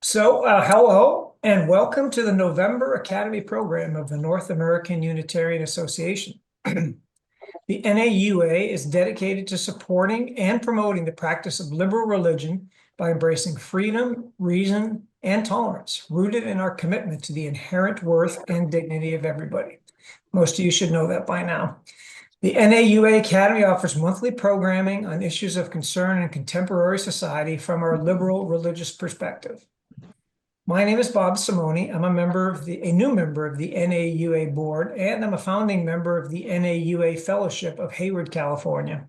Hello and welcome to the November Academy program of the North American Unitarian Association. The NAUA is dedicated to supporting and promoting the practice of liberal religion by embracing freedom, reason, and tolerance, rooted in our commitment to the inherent worth and dignity of everybody. Most of you should know that by now. The NAUA Academy offers monthly programming on issues of concern in contemporary society from our liberal religious perspective. My name is Bob Simoni. I'm a new member of the NAUA board, and I'm a founding member of the NAUA Fellowship of Hayward, California.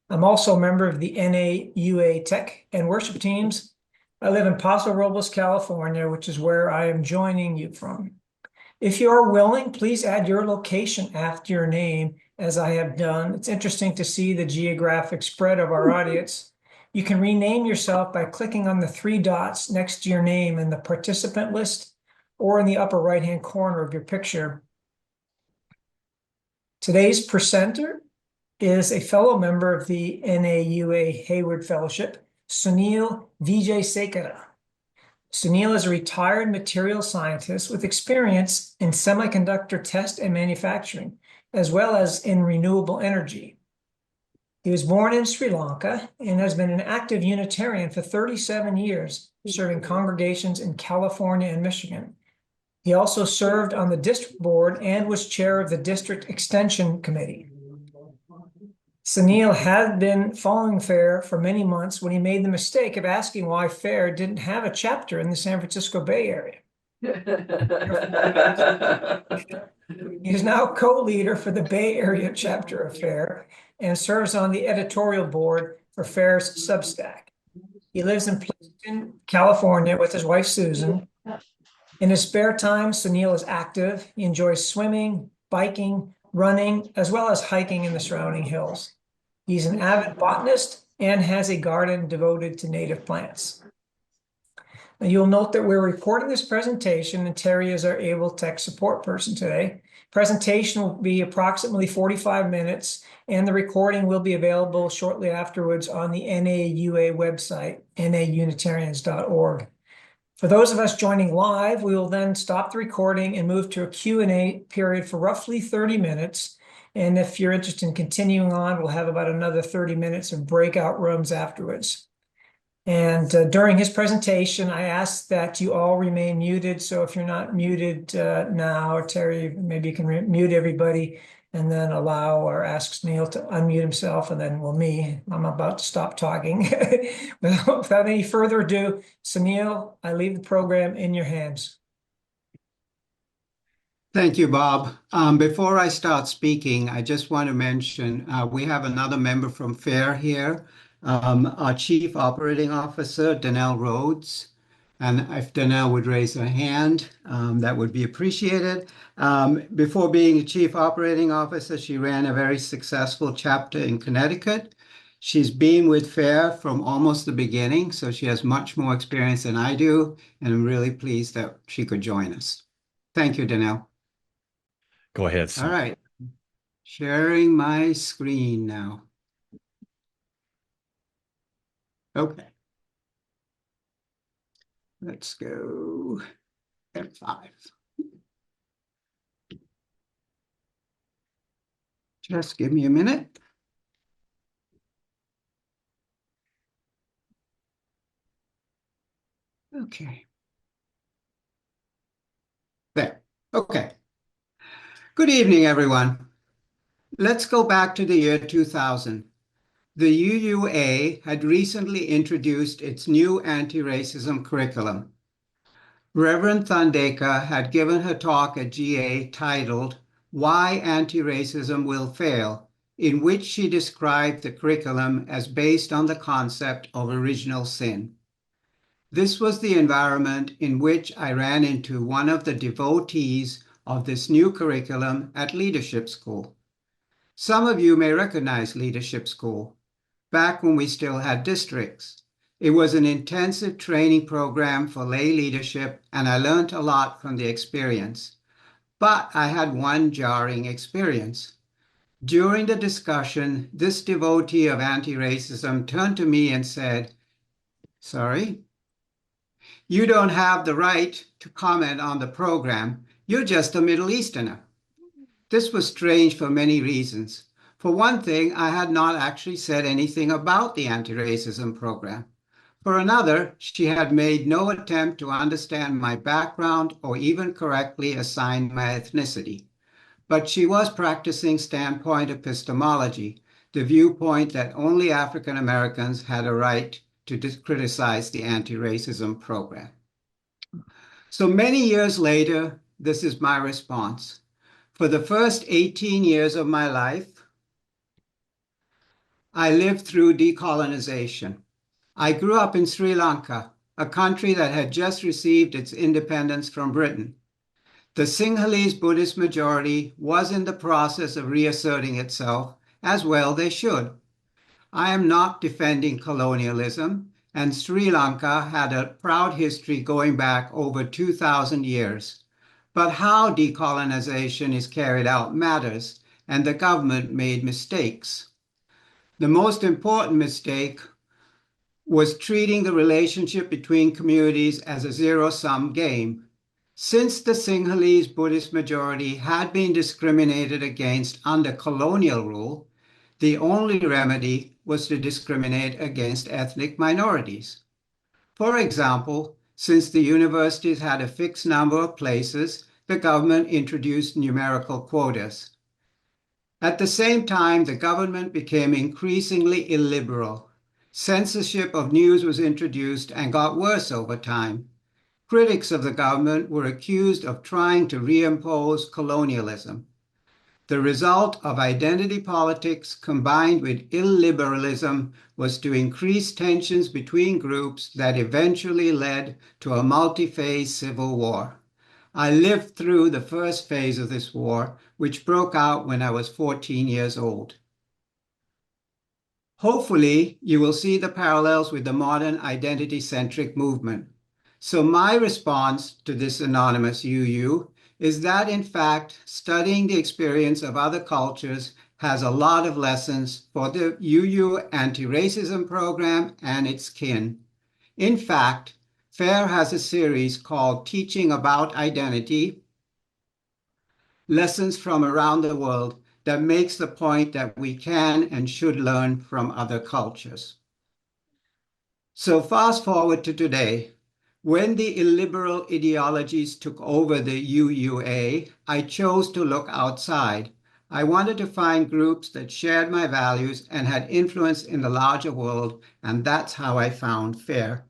I'm also a member of the NAUA Tech and Worship teams. I live in Paso Robles, California, which is where I am joining you from. If you are willing, please add your location after your name, as I have done. It's interesting to see the geographic spread of our audience. You can rename yourself by clicking on the 3 dots next to your name in the participant list or in the upper right-hand corner of your picture. Today's presenter is a fellow member of the NAUA Hayward Fellowship, Sunil Wijeyesekera. Sunil is a retired materials scientist with experience in semiconductor test and manufacturing, as well as in renewable energy. He was born in Sri Lanka and has been an active Unitarian for 37 years, serving congregations in California and Michigan. He also served on the district board and was chair of the district extension committee. Sunil had been following FAIR for many months when he made the mistake of asking why FAIR didn't have a chapter in the San Francisco Bay Area. He is now co-leader for the Bay Area chapter of FAIR and serves on the editorial board for FAIR's Substack. He lives in Pleasanton, California with his wife, Susan. In his spare time, Sunil is active. He enjoys swimming, biking, running, as well as hiking in the surrounding hills. He's an avid botanist and has a garden devoted to native plants. Now, you'll note that we're recording this presentation, and Terry is our able tech support person today. Presentation will be approximately 45 minutes, and the recording will be available shortly afterwards on the NAUA website, naunitarians.org. For those of us joining live, we will then stop the recording and move to a Q&A period for roughly 30 minutes. And if you're interested in continuing on, we'll have about another 30 minutes of breakout rooms afterwards. And during his presentation, I asked that you all remain muted. So if you're not muted now, Terry, maybe you can mute everybody and then allow or ask Sunil to unmute himself, and then, well, me, I'm about to stop talking. Without any further ado, Sunil, I leave the program in your hands. Thank you, Bob. Before I start speaking, I just want to mention we have another member from FAIR here, our Chief Operating Officer, Danelle Rhodes. And if Danelle would raise her hand, that would be appreciated. Before being a Chief Operating Officer, she ran a very successful chapter in Connecticut. She's been with FAIR from almost the beginning, so she has much more experience than I do, and I'm really pleased that she could join us. Thank you, Danelle. Go ahead, Sam. All right. Sharing my screen now. Okay. Let's go F5. Just give me a minute. Okay. There. Okay. Good evening, everyone. Let's go back to the year 2000. The UUA had recently introduced its new anti-racism curriculum. Reverend Thandeka had given her talk at GA titled, "Why Anti-Racism Will Fail," in which she described the curriculum as based on the concept of original sin. This was the environment in which I ran into one of the devotees of this new curriculum at Leadership School. Some of you may recognize Leadership School. Back when we still had districts. It was an intensive training program for lay leadership, and I learned a lot from the experience. But I had one jarring experience. During the discussion, this devotee of anti-racism turned to me and said, Sorry. You don't have the right to comment on the program. You're just a Middle Easterner. This was strange for many reasons. For one thing, I had not actually said anything about the anti-racism program. For another, she had made no attempt to understand my background or even correctly assign my ethnicity. But she was practicing standpoint epistemology, the viewpoint that only African Americans had a right to criticize the anti-racism program. So many years later, this is my response. For the first 18 years of my life, I lived through decolonization. I grew up in Sri Lanka, a country that had just received its independence from Britain. The Sinhalese Buddhist majority was in the process of reasserting itself, as well they should. I am not defending colonialism, and Sri Lanka had a proud history going back over 2,000 years. But how decolonization is carried out matters, and the government made mistakes. The most important mistake was treating the relationship between communities as a zero-sum game. Since the Sinhalese Buddhist majority had been discriminated against under colonial rule, the only remedy was to discriminate against ethnic minorities. For example, since the universities had a fixed number of places, the government introduced numerical quotas. At the same time, the government became increasingly illiberal. Censorship of news was introduced and got worse over time. Critics of the government were accused of trying to reimpose colonialism. The result of identity politics combined with illiberalism was to increase tensions between groups that eventually led to a multi-phase civil war. I lived through the first phase of this war, which broke out when I was 14 years old. Hopefully, you will see the parallels with the modern identity-centric movement. So my response to this anonymous UU is that, in fact, studying the experience of other cultures has a lot of lessons for the UU anti-racism program and its kin. In fact, FAIR has a series called Teaching About Identity, Lessons from Around the World, that makes the point that we can and should learn from other cultures. So fast forward to today. When the illiberal ideologies took over the UUA, I chose to look outside. I wanted to find groups that shared my values and had influence in the larger world, and that's how I found FAIR.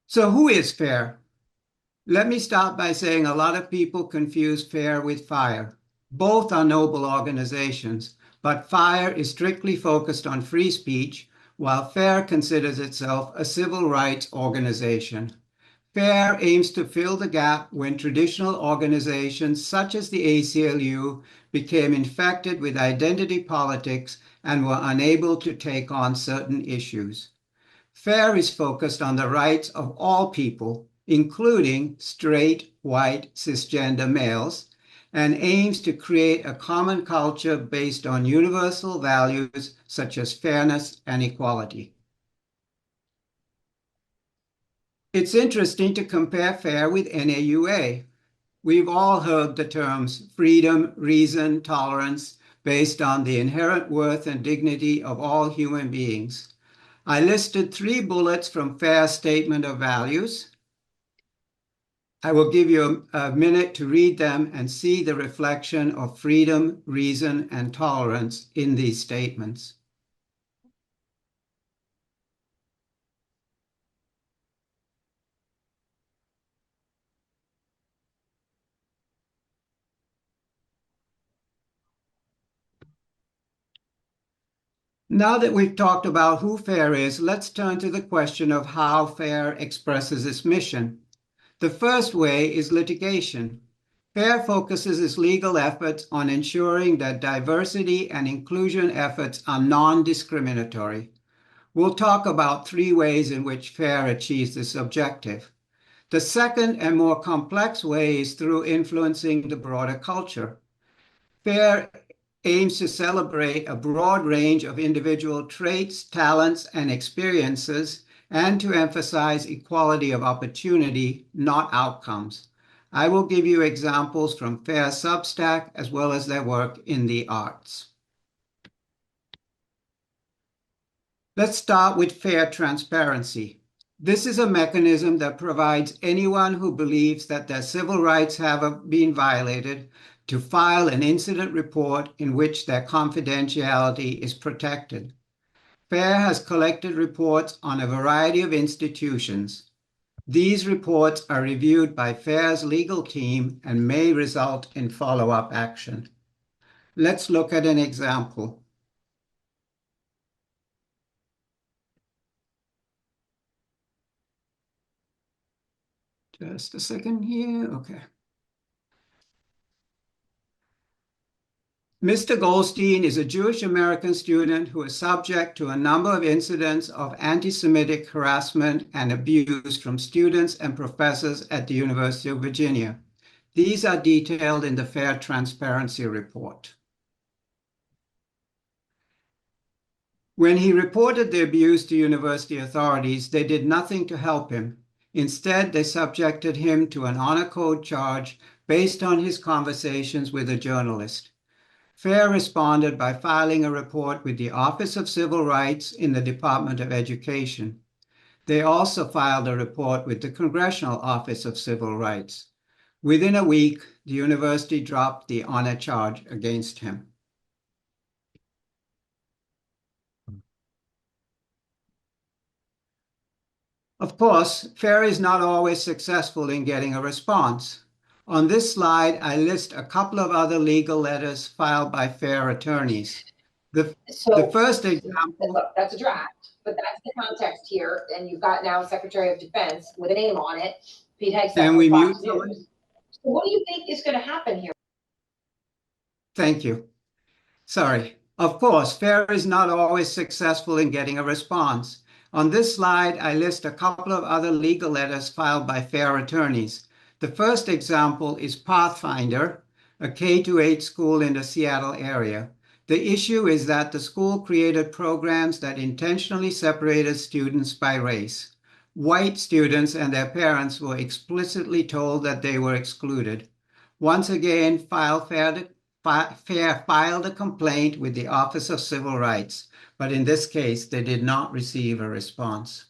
So who is FAIR? Let me start by saying a lot of people confuse FAIR with FIRE. Both are noble organizations, but FIRE is strictly focused on free speech, while FAIR considers itself a civil rights organization. FAIR aims to fill the gap when traditional organizations such as the ACLU became infected with identity politics and were unable to take on certain issues. FAIR is focused on the rights of all people, including straight, white, cisgender males, and aims to create a common culture based on universal values such as fairness and equality. It's interesting to compare FAIR with NAUA. We've all heard the terms freedom, reason, tolerance, based on the inherent worth and dignity of all human beings. I listed 3 bullets from FAIR's statement of values. I will give you a minute to read them and see the reflection of freedom, reason, and tolerance in these statements. Now that we've talked about who FAIR is, let's turn to the question of how FAIR expresses its mission. The first way is litigation. FAIR focuses its legal efforts on ensuring that diversity and inclusion efforts are non-discriminatory. We'll talk about 3 ways in which FAIR achieves this objective. The second and more complex way is through influencing the broader culture. FAIR aims to celebrate a broad range of individual traits, talents, and experiences, and to emphasize equality of opportunity, not outcomes. I will give you examples from FAIR's Substack as well as their work in the arts. Let's start with fair transparency. This is a mechanism that provides anyone who believes that their civil rights have been violated to file an incident report in which their confidentiality is protected. FAIR has collected reports on a variety of institutions. These reports are reviewed by FAIR's legal team and may result in follow-up action. Let's look at an example. Just a second here. Okay. Mr. Goldstein is a Jewish American student who is subject to a number of incidents of anti-Semitic harassment and abuse from students and professors at the University of Virginia. These are detailed in the Fair Transparency Report. When he reported the abuse to university authorities, they did nothing to help him. Instead, they subjected him to an honor code charge based on his conversations with a journalist. FAIR responded by filing a report with the Office of Civil Rights in the Department of Education. They also filed a report with the Congressional Office of Civil Rights. Within a week, the university dropped the honor charge against him. Of course, FAIR is not always successful in getting a response. On this slide, I list a couple of other legal letters filed by FAIR attorneys. The first example... Look, that's a draft, but that's the context here, and you've got now Secretary of Defense with a name on it, Pete Hegseth. And we mute someone? So what do you think is going to happen here? Thank you. Sorry. Of course, FAIR is not always successful in getting a response. On this slide, I list a couple of other legal letters filed by FAIR attorneys. The first example is Pathfinder, a K-8 school in the Seattle area. The issue is that the school created programs that intentionally separated students by race. White students and their parents were explicitly told that they were excluded. Once again, FAIR filed a complaint with the Office of Civil Rights, but in this case, they did not receive a response.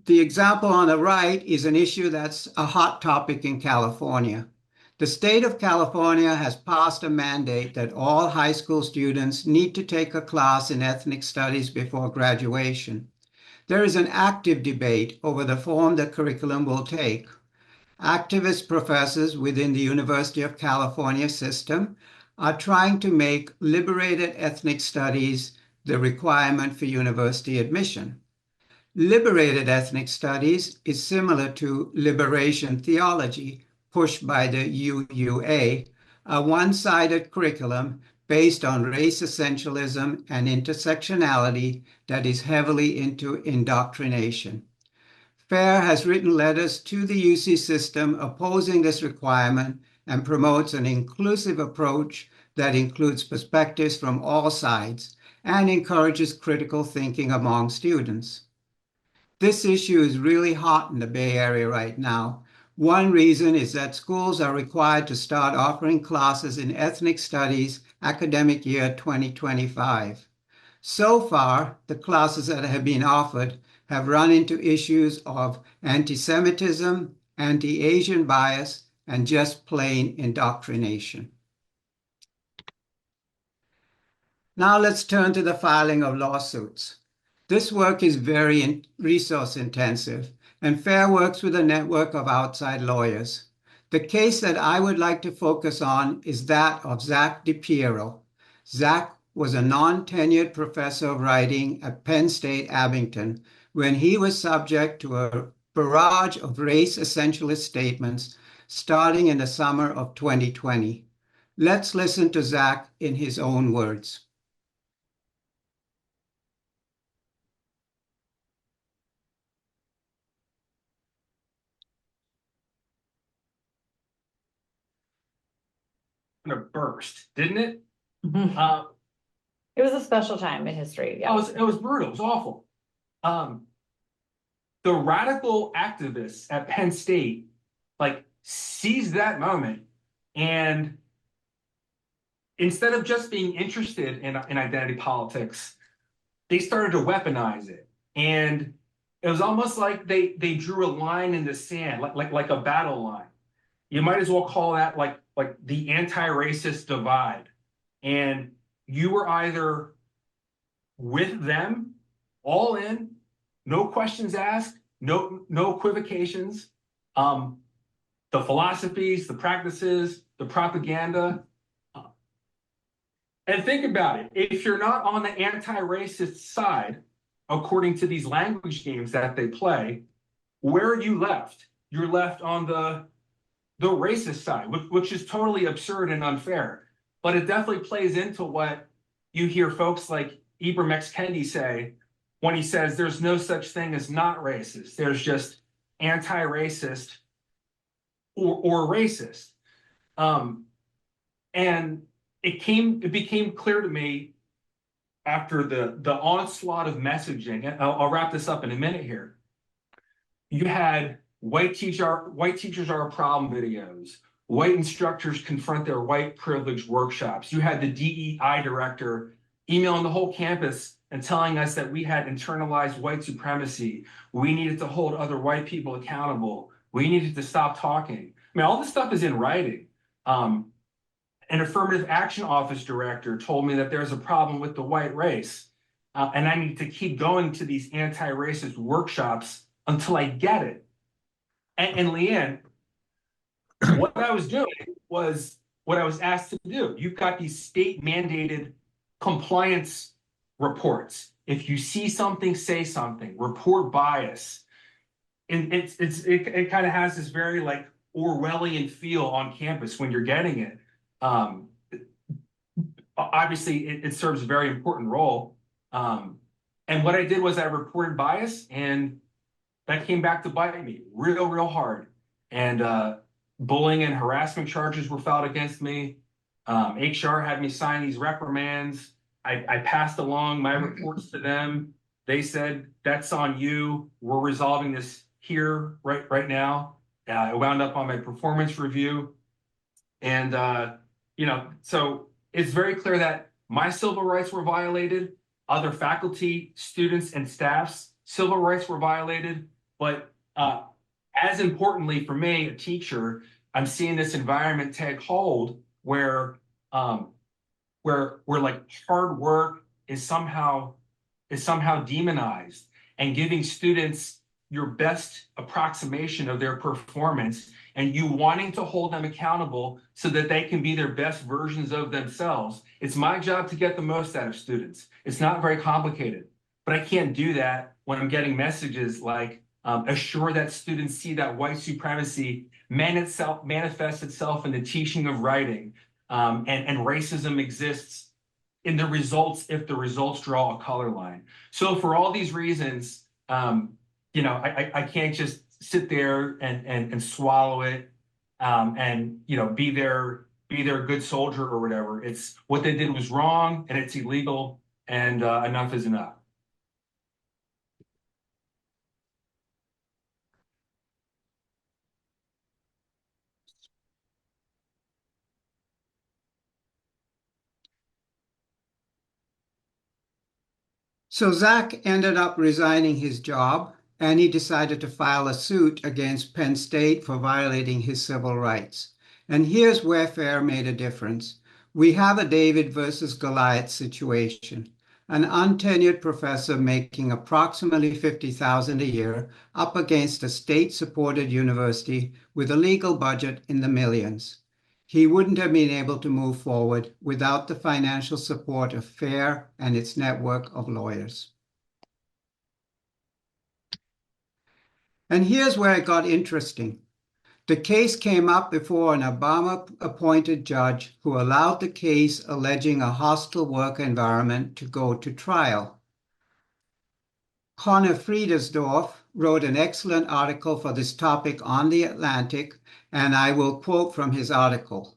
The example on the right is an issue that's a hot topic in California. The state of California has passed a mandate that all high school students need to take a class in ethnic studies before graduation. There is an active debate over the form the curriculum will take. Activist professors within the University of California system are trying to make liberated ethnic studies the requirement for university admission. Liberated ethnic studies is similar to liberation theology, pushed by the UUA, a one-sided curriculum based on race essentialism and intersectionality that is heavily into indoctrination. FAIR has written letters to the UC system opposing this requirement and promotes an inclusive approach that includes perspectives from all sides and encourages critical thinking among students. This issue is really hot in the Bay Area right now. One reason is that schools are required to start offering classes in ethnic studies academic year 2025. So far, the classes that have been offered have run into issues of anti-Semitism, anti-Asian bias, and just plain indoctrination. Now let's turn to the filing of lawsuits. This work is very resource intensive, and FAIR works with a network of outside lawyers. The case that I would like to focus on is that of Zach DiPiero. Zach was a non-tenured professor of writing at Penn State Abington when he was subject to a barrage of race essentialist statements starting in the summer of 2020. Let's listen to Zach in his own words. kind of burst, didn't it? It was a special time in history. Yeah. It was brutal. It was awful. The radical activists at Penn State like seized that moment, and instead of just being interested in identity politics, they started to weaponize it. And it was almost like they drew a line in the sand, like a battle line. You might as well call that like the anti-racist divide. And you were either with them, all in, no questions asked, no equivocations. The philosophies, the practices, the propaganda. And think about it. If you're not on the anti-racist side, according to these language games that they play, where are you left? You're left on the racist side, which is totally absurd and unfair. But it definitely plays into what you hear folks like Ibram X. Kendi say when he says there's no such thing as not racist. There's just anti-racist or racist. And it became clear to me after the onslaught of messaging, and I'll wrap this up in a minute here. You had white teachers are a problem videos, white instructors confront their white privilege workshops. You had the DEI director emailing the whole campus and telling us that we had internalized white supremacy. We needed to hold other white people accountable. We needed to stop talking. I mean, all this stuff is in writing. An affirmative action office director told me that there's a problem with the white race, and I need to keep going to these anti-racist workshops until I get it. And Leanne, what I was doing was what I was asked to do. You've got these state-mandated compliance reports. If you see something, say something. Report bias. And it kind of has this very like Orwellian feel on campus when you're getting it. Obviously, it serves a very important role. And what I did was I reported bias, and that came back to bite me real hard. And bullying and harassment charges were filed against me. HR had me sign these reprimands. I passed along my reports to them. They said, that's on you. We're resolving this here right now. I wound up on my performance review. And so it's very clear that my civil rights were violated. Other faculty, students, and staff's civil rights were violated. But as importantly for me, a teacher, I'm seeing this environment take hold where like hard work is somehow demonized, and giving students your best approximation of their performance and you wanting to hold them accountable so that they can be their best versions of themselves. It's my job to get the most out of students. It's not very complicated, but I can't do that when I'm getting messages like assure that students see that white supremacy manifests itself in the teaching of writing, and racism exists in the results if the results draw a color line. So for all these reasons, I can't just sit there and swallow it, and be their good soldier or whatever. It's what they did was wrong and it's illegal, and enough is enough. So Zach ended up resigning his job, and he decided to file a suit against Penn State for violating his civil rights. And here's where FAIR made a difference. We have a David versus Goliath situation. An untenured professor making approximately $50,000 a year up against a state-supported university with a legal budget in the millions. He wouldn't have been able to move forward without the financial support of FAIR and its network of lawyers. And here's where it got interesting. The case came up before an Obama-appointed judge who allowed the case alleging a hostile work environment to go to trial. Connor Friedersdorf wrote an excellent article for this topic on The Atlantic, and I will quote from his article.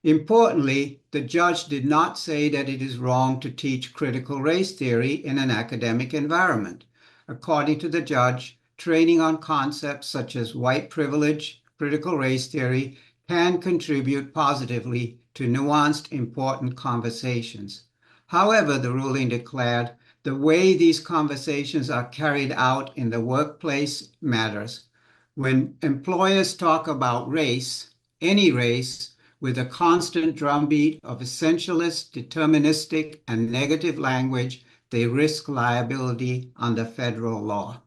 Importantly, the judge did not say that it is wrong to teach critical race theory in an academic environment. According to the judge, training on concepts such as white privilege, critical race theory, can contribute positively to nuanced, important conversations. However, the ruling declared, the way these conversations are carried out in the workplace matters. When employers talk about race, any race, with a constant drumbeat of essentialist, deterministic, and negative language, they risk liability under federal law.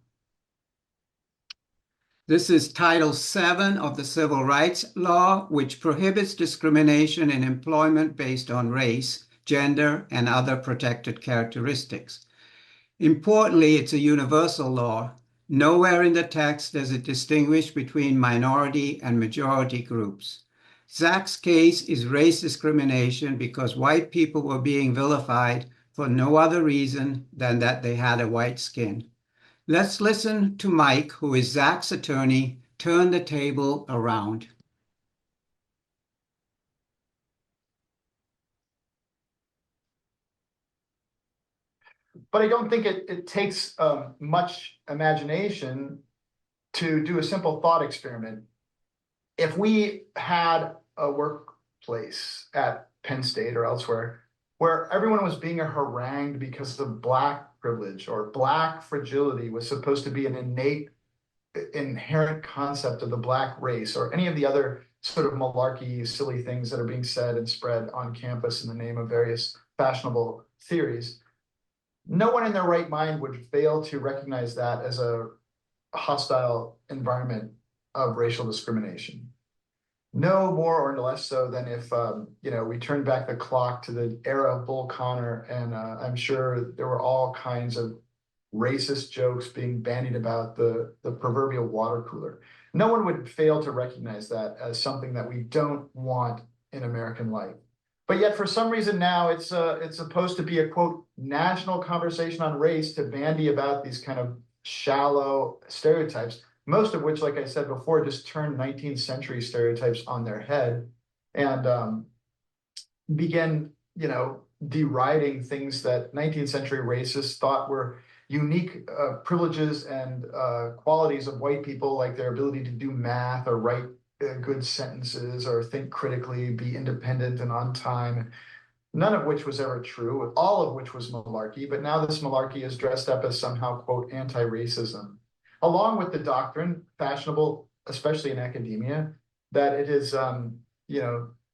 This is Title VII of the Civil Rights Law, which prohibits discrimination in employment based on race, gender, and other protected characteristics. Importantly, it's a universal law. Nowhere in the text does it distinguish between minority and majority groups. Zach's case is race discrimination because white people were being vilified for no other reason than that they had a white skin. Let's listen to Mike, who is Zach's attorney, turn the table around. But I don't think it takes much imagination to do a simple thought experiment. If we had a workplace at Penn State or elsewhere where everyone was being harangued because of Black privilege or Black fragility was supposed to be an innate, inherent concept of the Black race, or any of the other sort of malarkey, silly things that are being said and spread on campus in the name of various fashionable theories, no one in their right mind would fail to recognize that as a hostile environment of racial discrimination. No more or less so than if we turn back the clock to the era of Bull Connor, and I'm sure there were all kinds of racist jokes being bandied about the proverbial water cooler. No one would fail to recognize that as something that we don't want in American life. But yet, for some reason now, it's supposed to be a, quote, national conversation on race to bandy about these kind of shallow stereotypes, most of which, like I said before, just turn 19th century stereotypes on their head and begin, deriding things that 19th century racists thought were unique privileges and qualities of white people, like their ability to do math or write good sentences or think critically, be independent and on time, none of which was ever true, all of which was malarkey. But now this malarkey is dressed up as somehow, quote, anti-racism, along with the doctrine, fashionable, especially in academia, that it is,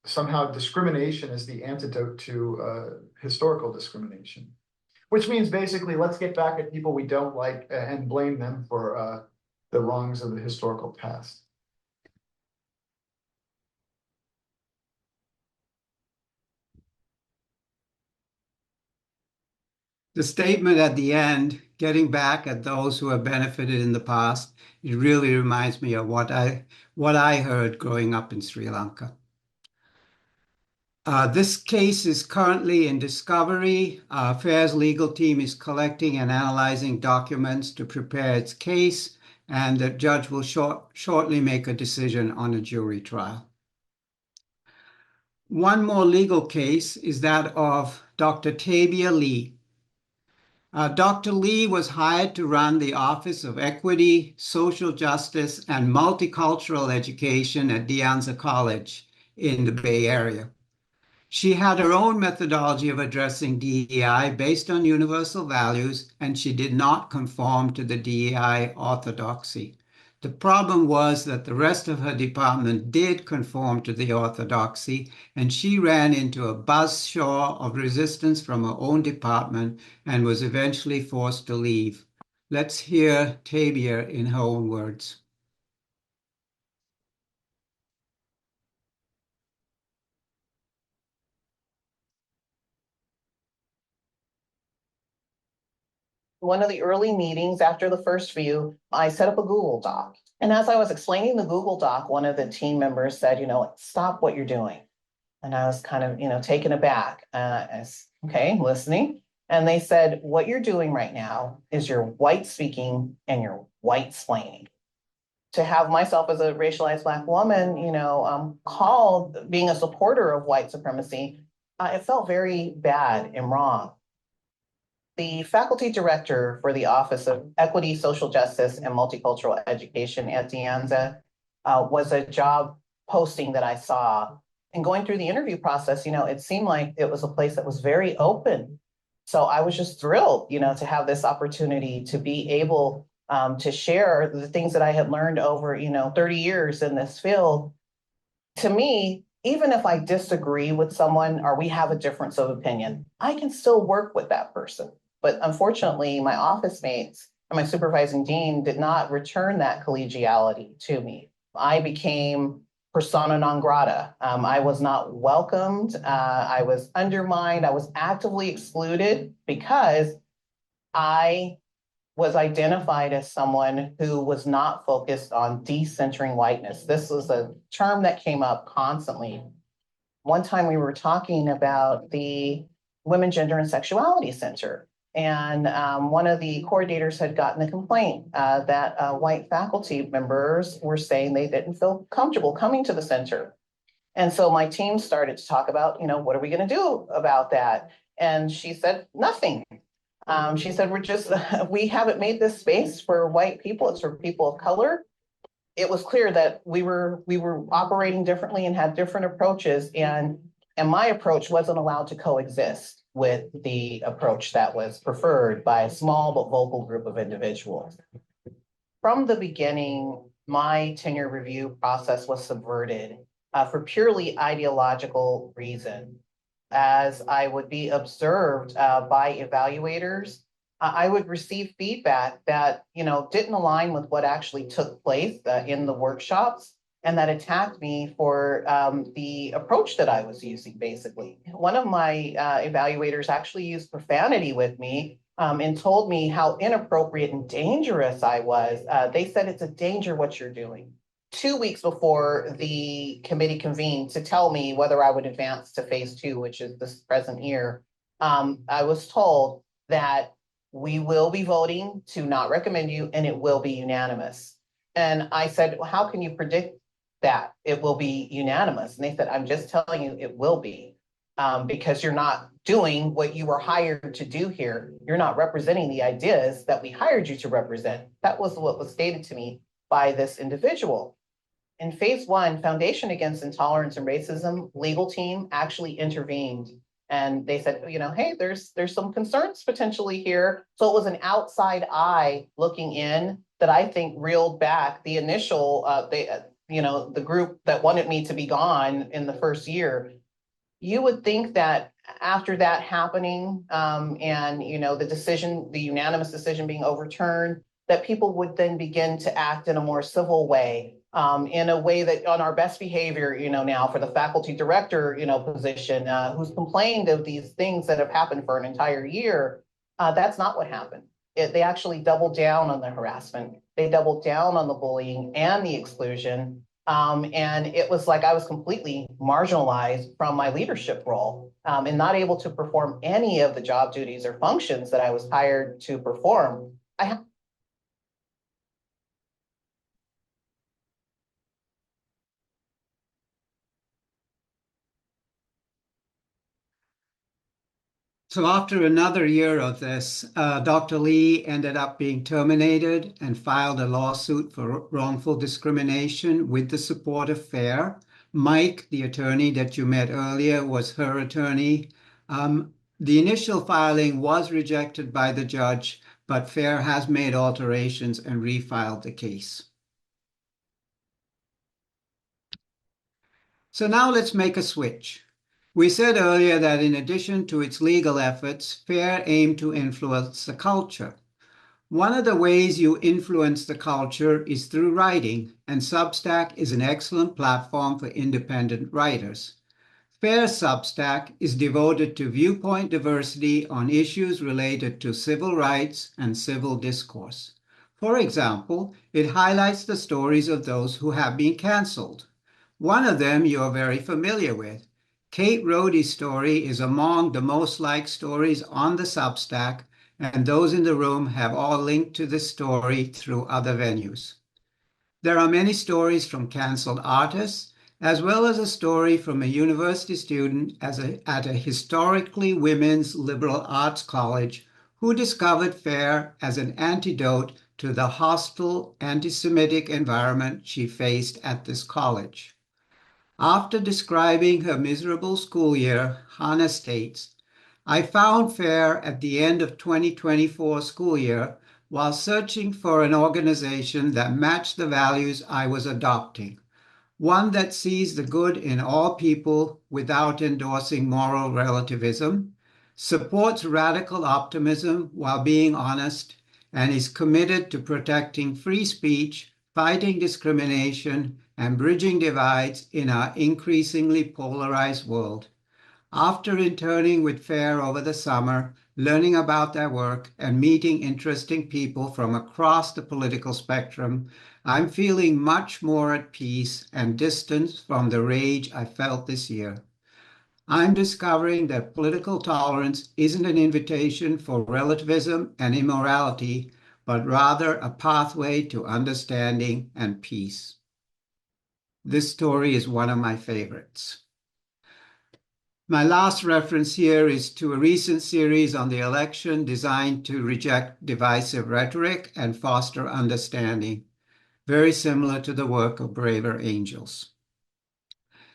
somehow discrimination is the antidote to historical discrimination, which means basically let's get back at people we don't like and blame them for the wrongs of the historical past. The statement at the end, getting back at those who have benefited in the past, it really reminds me of what I heard growing up in Sri Lanka. This case is currently in discovery. FAIR's legal team is collecting and analyzing documents to prepare its case, and the judge will shortly make a decision on a jury trial. One more legal case is that of Dr. Tabia Lee. Dr. Lee was hired to run the Office of Equity, Social Justice, and Multicultural Education at De Anza College in the Bay Area. She had her own methodology of addressing DEI based on universal values, and she did not conform to the DEI orthodoxy. The problem was that the rest of her department did conform to the orthodoxy, and she ran into a buzzsaw of resistance from her own department and was eventually forced to leave. Let's hear Tabia in her own words. One of the early meetings after the first few, I set up a Google Doc. And as I was explaining the Google Doc, one of the team members said, stop what you're doing. And I was kind of, taken aback as, okay, listening. And they said, what you're doing right now is you're white speaking and you're white splaining. to have myself as a racialized Black woman, called being a supporter of white supremacy, it felt very bad and wrong. The faculty director for the Office of Equity, Social Justice, and Multicultural Education at De Anza was a job posting that I saw. And going through the interview process, it seemed like it was a place that was very open. So I was just thrilled, to have this opportunity to be able to share the things that I had learned over, 30 years in this field. To me, even if I disagree with someone or we have a difference of opinion, I can still work with that person. But unfortunately, my office mates and my supervising dean did not return that collegiality to me. I became persona non grata. I was not welcomed. I was undermined. I was actively excluded because I was identified as someone who was not focused on decentering whiteness. This was a term that came up constantly. One time we were talking about the Women, Gender, and Sexuality Center. And one of the coordinators had gotten a complaint that white faculty members were saying they didn't feel comfortable coming to the center. And so my team started to talk about, what are we going to do about that? And she said, nothing. She said, we haven't made this space for white people. It's for people of color. It was clear that we were operating differently and had different approaches. And my approach wasn't allowed to coexist with the approach that was preferred by a small but vocal group of individuals. From the beginning, my tenure review process was subverted for purely ideological reason. As I would be observed by evaluators, I would receive feedback that, didn't align with what actually took place in the workshops, and that attacked me for the approach that I was using, basically. One of my evaluators actually used profanity with me and told me how inappropriate and dangerous I was. They said, it's a danger what you're doing. 2 weeks before the committee convened to tell me whether I would advance to phase 2, which is this present year, I was told that we will be voting to not recommend you and it will be unanimous. And I said, well, how can you predict that it will be unanimous? And they said, I'm just telling you it will be because you're not doing what you were hired to do here. You're not representing the ideas that we hired you to represent. That was what was stated to me by this individual. In phase 1, Foundation Against Intolerance and Racism legal team actually intervened. And they said, hey, there's some concerns potentially here. So it was an outside eye looking in that I think reeled back the initial, the group that wanted me to be gone in the first year. You would think that after that happening and, the unanimous decision being overturned, that people would then begin to act in a more civil way, in a way that on our best behavior, now for the faculty director, position, who's complained of these things that have happened for an entire year. That's not what happened. They actually doubled down on the harassment. They doubled down on the bullying and the exclusion. And it was like I was completely marginalized from my leadership role and not able to perform any of the job duties or functions that I was hired to perform. So after another year of this, Dr. Lee ended up being terminated and filed a lawsuit for wrongful discrimination with the support of FAIR. Mike, the attorney that you met earlier, was her attorney. The initial filing was rejected by the judge, but FAIR has made alterations and refiled the case. So now let's make a switch. We said earlier that in addition to its legal efforts, FAIR aimed to influence the culture. One of the ways you influence the culture is through writing, and Substack is an excellent platform for independent writers. FAIR's Substack is devoted to viewpoint diversity on issues related to civil rights and civil discourse. For example, it highlights the stories of those who have been canceled. One of them you are very familiar with. Kate Rohde's story is among the most liked stories on the Substack, and those in the room have all linked to this story through other venues. There are many stories from canceled artists, as well as a story from a university student at a historically women's liberal arts college who discovered FAIR as an antidote to the hostile anti-Semitic environment she faced at this college. After describing her miserable school year, Hannah states, "I found FAIR at the end of 2024 school year while searching for an organization that matched the values I was adopting, one that sees the good in all people without endorsing moral relativism, supports radical optimism while being honest, and is committed to protecting free speech, fighting discrimination, and bridging divides in our increasingly polarized world. After interning with FAIR over the summer, learning about their work, and meeting interesting people from across the political spectrum, I'm feeling much more at peace and distance from the rage I felt this year. I'm discovering that political tolerance isn't an invitation for relativism and immorality, but rather a pathway to understanding and peace." This story is one of my favorites. My last reference here is to a recent series on the election designed to reject divisive rhetoric and foster understanding, very similar to the work of Braver Angels.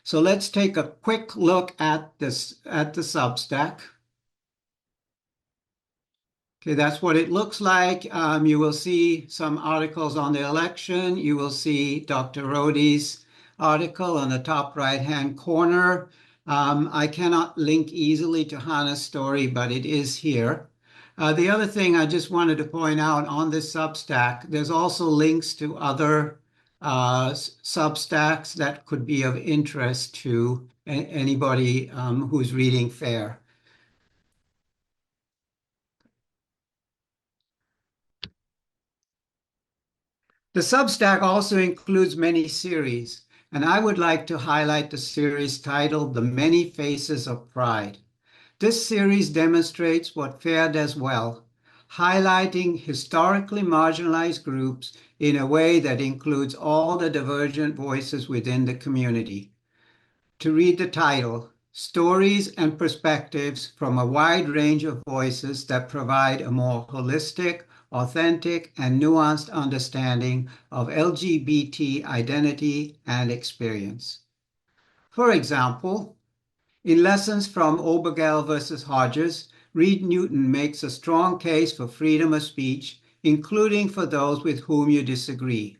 So let's take a quick look at the Substack. Okay, that's what it looks like. You will see some articles on the election. You will see Dr. Rhodey's article on the top right-hand corner. I cannot link easily to Hannah's story, but it is here. The other thing I just wanted to point out on this Substack, there's also links to other Substacks that could be of interest to anybody who's reading FAIR. The Substack also includes many series, and I would like to highlight the series titled The Many Faces of Pride. This series demonstrates what FAIR does well, highlighting historically marginalized groups in a way that includes all the divergent voices within the community. To read the title, Stories and Perspectives from a Wide Range of Voices that Provide a More Holistic, Authentic, and Nuanced Understanding of LGBT Identity and Experience. For example, in Lessons from Obergell versus Hodges, Reed Newton makes a strong case for freedom of speech, including for those with whom you disagree.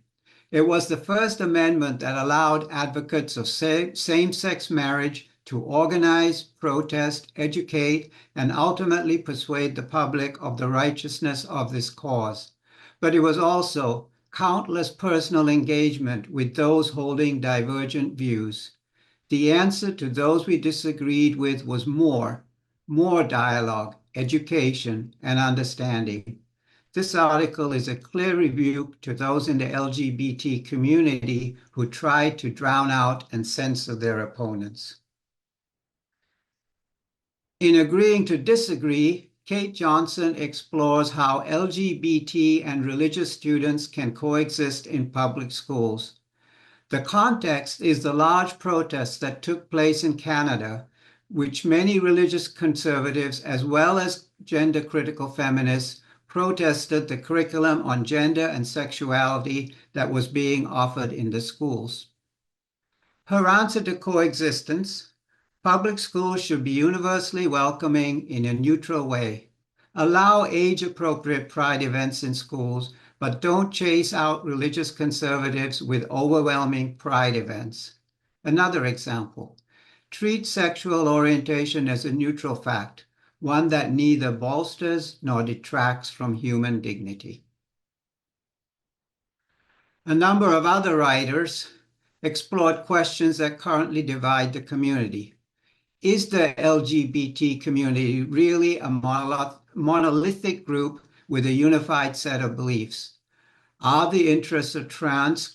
It was the First Amendment that allowed advocates of same-sex marriage to organize, protest, educate, and ultimately persuade the public of the righteousness of this cause. But it was also countless personal engagement with those holding divergent views. The answer to those we disagreed with was more dialogue, education, and understanding. This article is a clear rebuke to those in the LGBT community who try to drown out and censor their opponents. In Agreeing to Disagree, Kate Johnson explores how LGBT and religious students can coexist in public schools. The context is the large protests that took place in Canada, which many religious conservatives, as well as gender-critical feminists, protested the curriculum on gender and sexuality that was being offered in the schools. Her answer to coexistence: public schools should be universally welcoming in a neutral way. Allow age-appropriate pride events in schools, but don't chase out religious conservatives with overwhelming pride events. Another example: treat sexual orientation as a neutral fact, one that neither bolsters nor detracts from human dignity. A number of other writers explored questions that currently divide the community. Is the LGBT community really a monolithic group with a unified set of beliefs? Are the interests of trans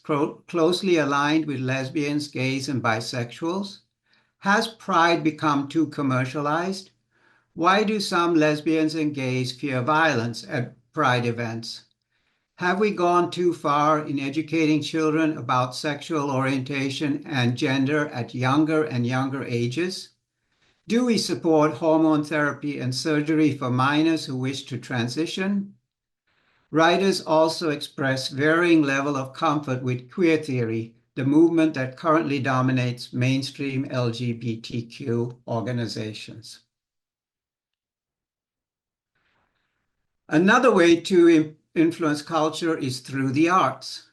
closely aligned with lesbians, gays, and bisexuals? Has pride become too commercialized? Why do some lesbians and gays fear violence at pride events? Have we gone too far in educating children about sexual orientation and gender at younger and younger ages? Do we support hormone therapy and surgery for minors who wish to transition? Writers also express varying level of comfort with queer theory, the movement that currently dominates mainstream LGBTQ organizations. Another way to influence culture is through the arts.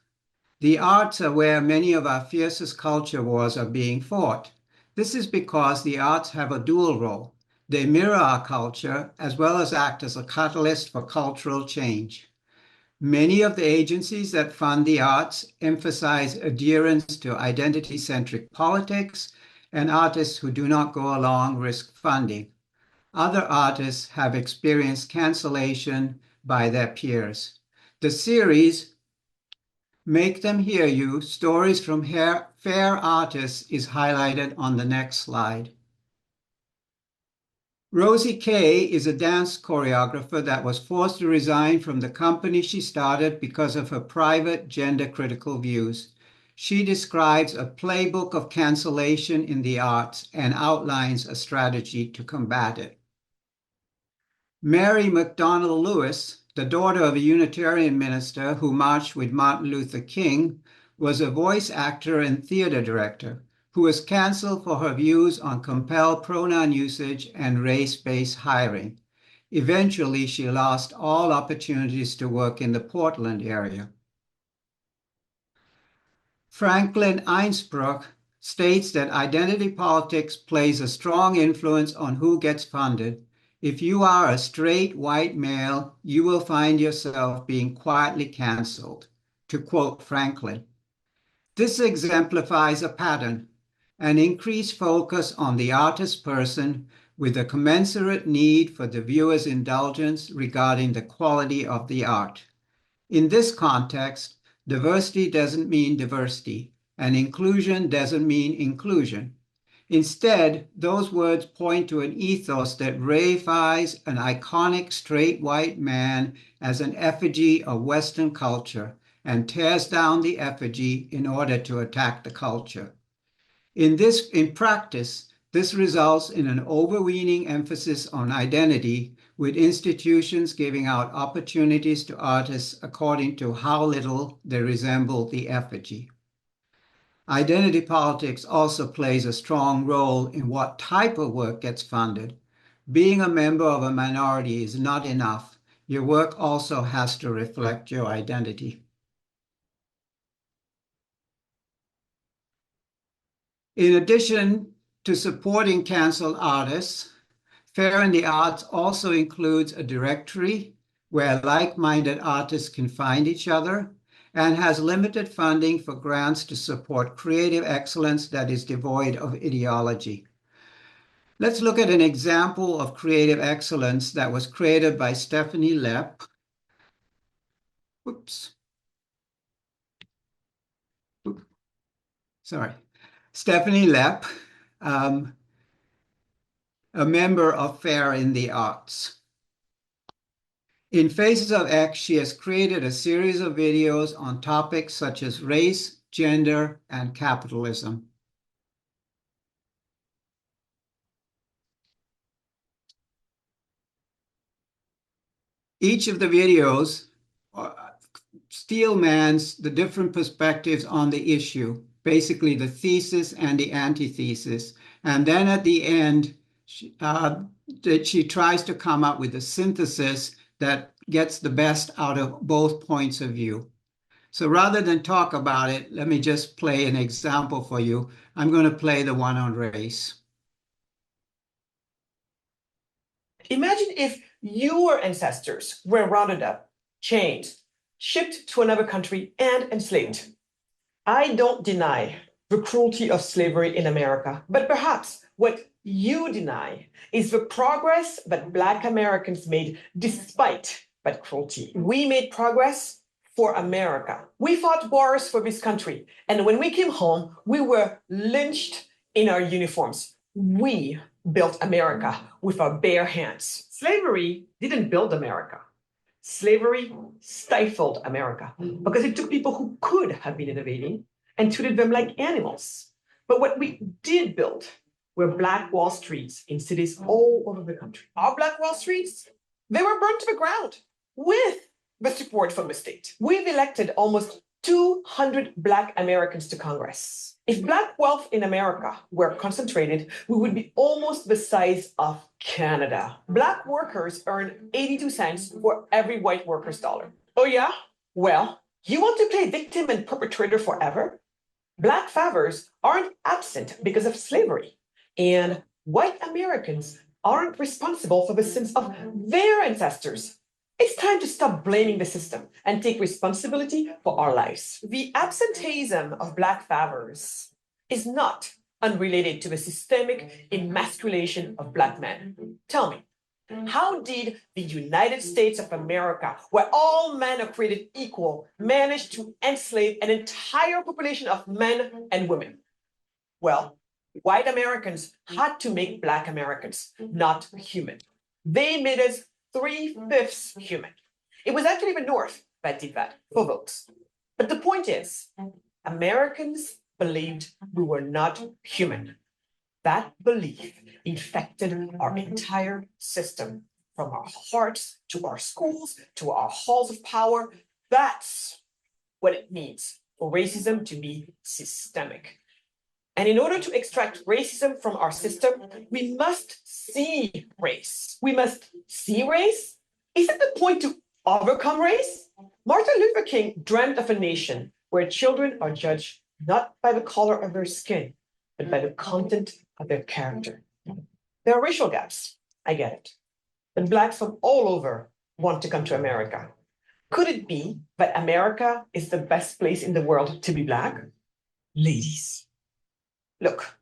The arts are where many of our fiercest culture wars are being fought. This is because the arts have a dual role. They mirror our culture as well as act as a catalyst for cultural change. Many of the agencies that fund the arts emphasize adherence to identity-centric politics, and artists who do not go along risk funding. Other artists have experienced cancellation by their peers. The series, Make Them Hear You, Stories from Fair Artists, is highlighted on the next slide. Rosie Kay is a dance choreographer that was forced to resign from the company she started because of her private gender-critical views. She describes a playbook of cancellation in the arts and outlines a strategy to combat it. Mary McDonnell Lewis, the daughter of a Unitarian minister who marched with Martin Luther King, was a voice actor and theater director who was canceled for her views on compelled pronoun usage and race-based hiring. Eventually, she lost all opportunities to work in the Portland area. Franklin Einsbruch states that identity politics plays a strong influence on who gets funded. If you are a straight white male, you will find yourself being quietly canceled, to quote Franklin. This exemplifies a pattern, an increased focus on the artist person with a commensurate need for the viewer's indulgence regarding the quality of the art. In this context, diversity doesn't mean diversity, and inclusion doesn't mean inclusion. Instead, those words point to an ethos that reifies an iconic straight white man as an effigy of Western culture and tears down the effigy in order to attack the culture. In practice, this results in an overweening emphasis on identity, with institutions giving out opportunities to artists according to how little they resemble the effigy. Identity politics also plays a strong role in what type of work gets funded. Being a member of a minority is not enough. Your work also has to reflect your identity. In addition to supporting canceled artists, Fair in the Arts also includes a directory where like-minded artists can find each other and has limited funding for grants to support creative excellence that is devoid of ideology. Let's look at an example of creative excellence that was created by Stephanie Lepp. Stephanie Lepp, a member of Fair in the Arts. In Faces of X, she has created a series of videos on topics such as race, gender, and capitalism. Each of the videos steelmans the different perspectives on the issue, basically the thesis and the antithesis. And then at the end, she tries to come up with a synthesis that gets the best out of both points of view. So rather than talk about it, let me just play an example for you. I'm going to play the one on race. Imagine if your ancestors were rounded up, chained, shipped to another country, and enslaved. I don't deny the cruelty of slavery in America, but perhaps what you deny is the progress that Black Americans made despite that cruelty. We made progress for America. We fought wars for this country, and when we came home, we were lynched in our uniforms. We built America with our bare hands. Slavery didn't build America. Slavery stifled America because it took people who could have been innovating and treated them like animals. But what we did build were Black Wall Streets in cities all over the country. Our Black Wall Streets, they were burned to the ground with the support from the state. We've elected almost 200 Black Americans to Congress. If Black wealth in America were concentrated, we would be almost the size of Canada. Black workers earn 82 cents for every white worker's dollar. Oh yeah? Well, you want to play victim and perpetrator forever? Black fathers aren't absent because of slavery, and white Americans aren't responsible for the sins of their ancestors. It's time to stop blaming the system and take responsibility for our lives. The absenteeism of Black fathers is not unrelated to the systemic emasculation of Black men. Tell me, how did the United States of America, where all men are created equal, manage to enslave an entire population of men and women? Well, white Americans had to make Black Americans not human. They made us 3/5 human. It was actually the North that did that for votes. But the point is, Americans believed we were not human. That belief infected our entire system, from our hearts to our schools to our halls of power. That's what it means for racism to be systemic. And in order to extract racism from our system, we must see race. We must see race. Isn't the point to overcome race? Martin Luther King dreamt of a nation where children are judged not by the color of their skin, but by the content of their character. There are racial gaps, I get it. But Blacks from all over want to come to America. Could it be that America is the best place in the world to be Black? Ladies, look,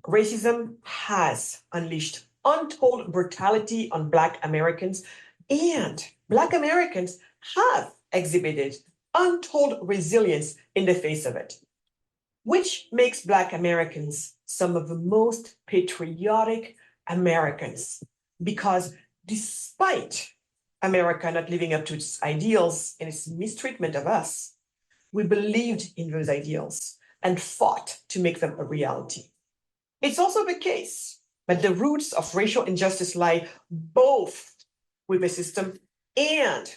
racism has unleashed untold brutality on Black Americans, and Black Americans have exhibited untold resilience in the face of it, which makes Black Americans some of the most patriotic Americans, because despite America not living up to its ideals and its mistreatment of us, we believed in those ideals and fought to make them a reality. It's also the case that the roots of racial injustice lie both with the system and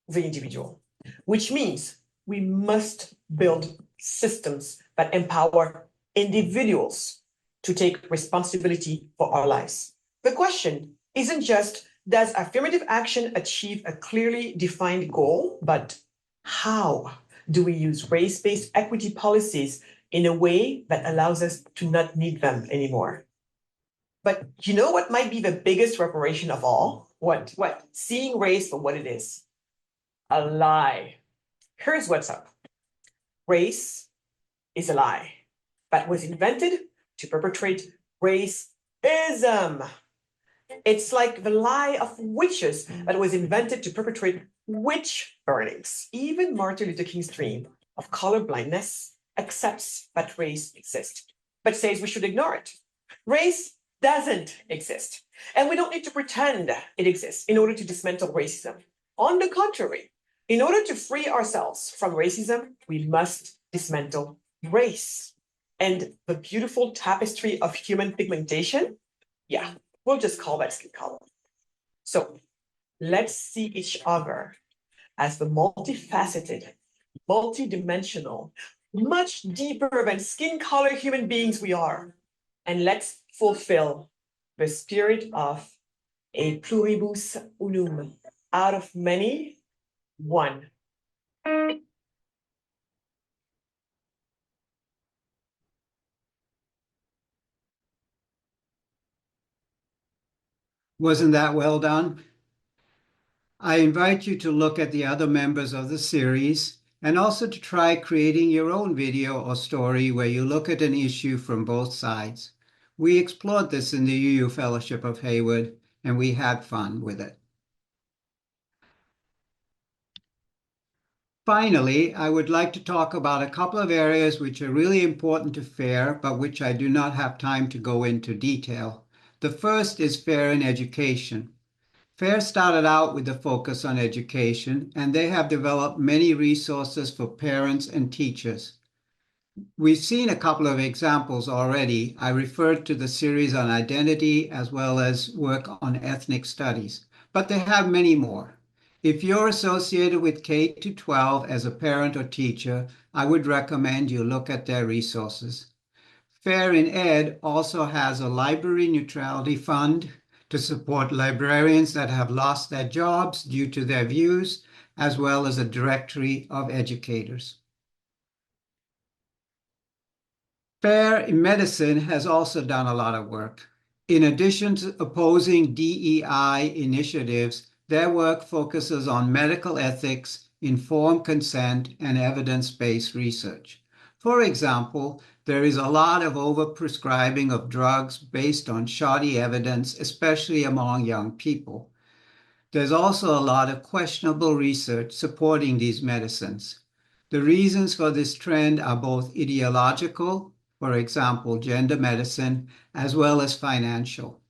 the individual, which means we must build systems that empower individuals to take responsibility for our lives. The question isn't just, does affirmative action achieve a clearly defined goal, but how do we use race-based equity policies in a way that allows us to not need them anymore? But you know what might be the biggest reparation of all? What? Seeing race for what it is. A lie. Here's what's up. Race is a lie that was invented to perpetrate racism. It's like the lie of witches that was invented to perpetrate witch burnings. Even Martin Luther King's dream of colorblindness accepts that race exists, but says we should ignore it. Race doesn't exist, and we don't need to pretend it exists in order to dismantle racism. On the contrary, in order to free ourselves from racism, we must dismantle race. And the beautiful tapestry of human pigmentation, yeah, we'll just call that skin color. So let's see each other as the multifaceted, multidimensional, much deeper than skin color human beings we are. And let's fulfill the spirit of a pluribus unum, out of many, one. Wasn't that well done? I invite you to look at the other members of the series and also to try creating your own video or story where you look at an issue from both sides. We explored this in the UU Fellowship of Hayward, and we had fun with it. Finally, I would like to talk about a couple of areas which are really important to FAIR, but which I do not have time to go into detail. The first is FAIR in education. FAIR started out with a focus on education, and they have developed many resources for parents and teachers. We've seen a couple of examples already. I referred to the series on identity as well as work on ethnic studies, but they have many more. If you're associated with K-12 as a parent or teacher, I would recommend you look at their resources. FAIR in Ed also has a library neutrality fund to support librarians that have lost their jobs due to their views, as well as a directory of educators. FAIR in Medicine has also done a lot of work. In addition to opposing DEI initiatives, their work focuses on medical ethics, informed consent, and evidence-based research. For example, there is a lot of overprescribing of drugs based on shoddy evidence, especially among young people. There's also a lot of questionable research supporting these medicines. The reasons for this trend are both ideological, for example, gender medicine, as well as financial.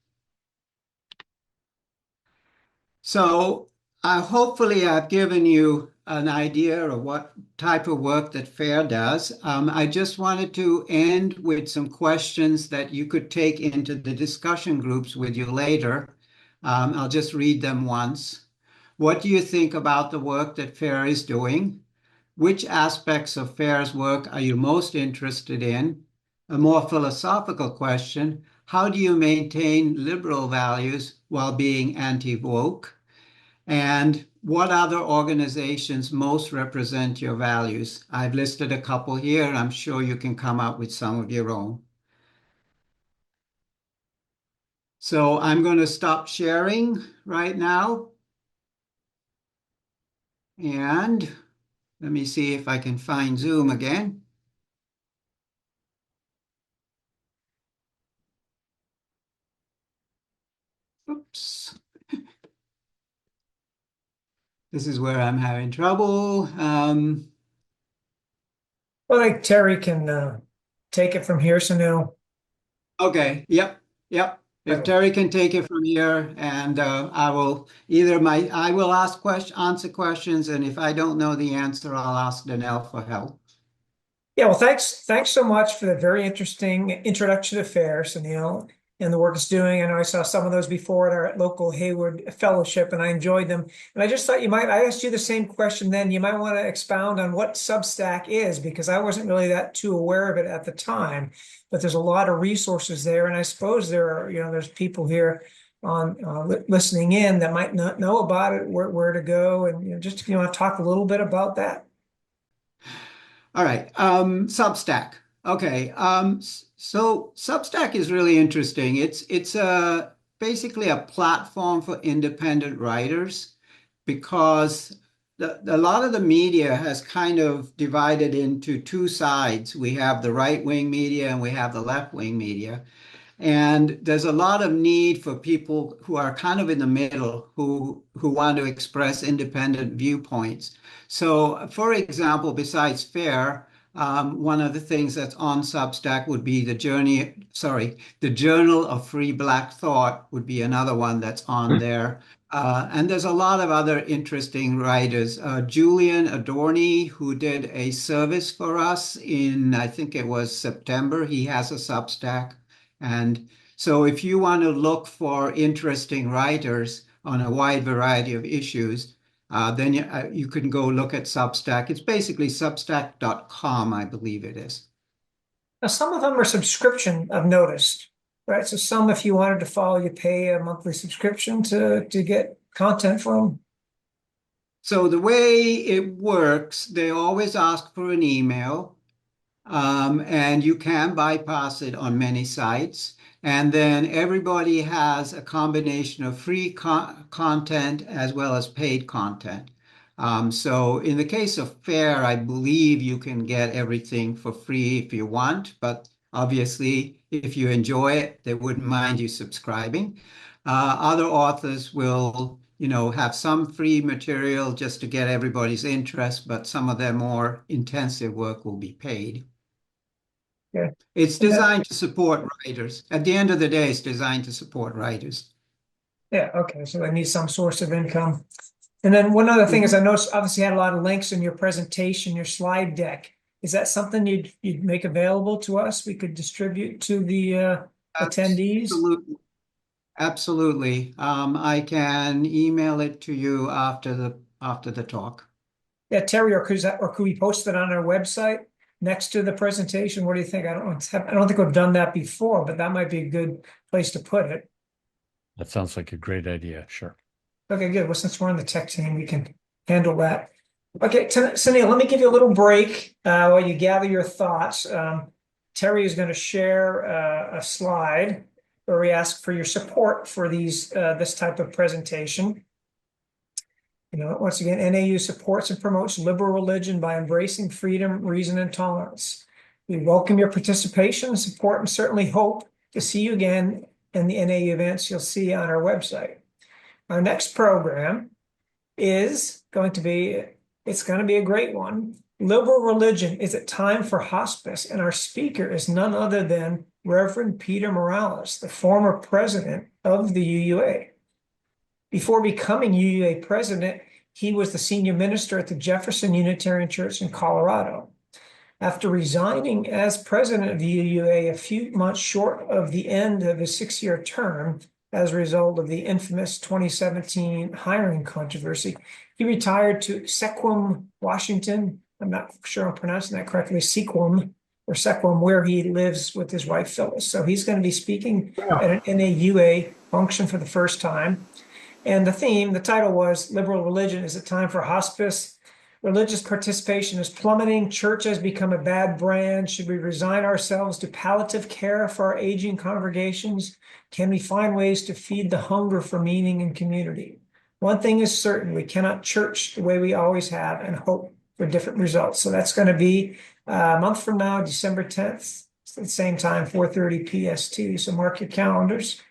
So hopefully I've given you an idea of what type of work that FAIR does. I just wanted to end with some questions that you could take into the discussion groups with you later. I'll just read them once. What do you think about the work that FAIR is doing? Which aspects of FAIR's work are you most interested in? A more philosophical question, how do you maintain liberal values while being anti-woke? And what other organizations most represent your values? I've listed a couple here, and I'm sure you can come up with some of your own. So I'm going to stop sharing right now. And let me see if I can find Zoom again. Oops. This is where I'm having trouble. Well, I think Terry can take it from here, Sunil. Okay, yep. If Terry can take it from here, and I will answer questions, and if I don't know the answer, I'll ask Danelle for help. Yeah, well, thanks so much for the very interesting introduction to FAIR, Sunil, and the work it's doing. I know I saw some of those before at our local Hayward Fellowship, and I enjoyed them. And I just thought I asked you the same question then. You might want to expound on what Substack is, because I wasn't really that too aware of it at the time. But there's a lot of resources there, and I suppose there's people here on listening in that might not know about it, where to go, and just if you want to talk a little bit about that. All right, Substack. Okay, so Substack is really interesting. It's basically a platform for independent writers, because a lot of the media has kind of divided into two sides. We have the right-wing media and we have the left-wing media. And there's a lot of need for people who are kind of in the middle, who want to express independent viewpoints. So, for example, besides FAIR, one of the things that's on Substack would be the Journal of Free Black Thought would be another one that's on there. And there's a lot of other interesting writers. Julian Adorni, who did a service for us in, I think it was September, he has a Substack. And so if you want to look for interesting writers on a wide variety of issues, then you can go look at Substack. It's basically substack.com, I believe it is. Now, some of them are subscription, I've noticed, right? So some, if you wanted to follow, you pay a monthly subscription to get content from. So the way it works, they always ask for an email, and you can bypass it on many sites. And then everybody has a combination of free content as well as paid content. So in the case of FAIR, I believe you can get everything for free if you want, but obviously, if you enjoy it, they wouldn't mind you subscribing. Other authors will, have some free material just to get everybody's interest, but some of their more intensive work will be paid. Yeah. It's designed to support writers. At the end of the day, it's designed to support writers. Yeah, okay, so they need some source of income. And then one other thing is I noticed obviously you had a lot of links in your presentation, your slide deck. Is that something you'd make available to us? We could distribute to the attendees? Absolutely. Absolutely. I can email it to you after the talk. Yeah, Terry, or could we post it on our website next to the presentation? What do you think? I don't think we've done that before, but that might be a good place to put it. That sounds like a great idea. Sure. Okay, good. Well, since we're on the tech team, we can handle that. Okay, Sunil, let me give you a little break while you gather your thoughts. Terry is going to share a slide where we ask for your support for this type of presentation. You know, once again, NAU supports and promotes liberal religion by embracing freedom, reason, and tolerance. We welcome your participation and support, and certainly hope to see you again in the NAU events you'll see on our website. Our next program is going to be, it's going to be a great one. Liberal religion, is it time for hospice? And our speaker is none other than Reverend Peter Morales, the former president of the UUA. Before becoming UUA president, he was the senior minister at the Jefferson Unitarian Church in Colorado. After resigning as president of the UUA a few months short of the end of his 6-year term, as a result of the infamous 2017 hiring controversy, he retired to Sequim, Washington. I'm not sure I'm pronouncing that correctly, Sequim, where he lives with his wife, Phyllis. So he's going to be speaking at an NAUA function for the first time. And the title was Liberal Religion, Is It Time for Hospice? Religious participation is plummeting. Church has become a bad brand. Should we resign ourselves to palliative care for our aging congregations? Can we find ways to feed the hunger for meaning and community? One thing is certain, we cannot church the way we always have and hope for different results. So that's going to be a month from now, December 10th, at the same time, 4:30 PST. So mark your calendars.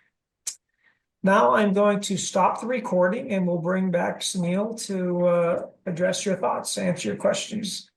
Now I'm going to stop the recording and we'll bring back Sunil to address your thoughts, answer your questions.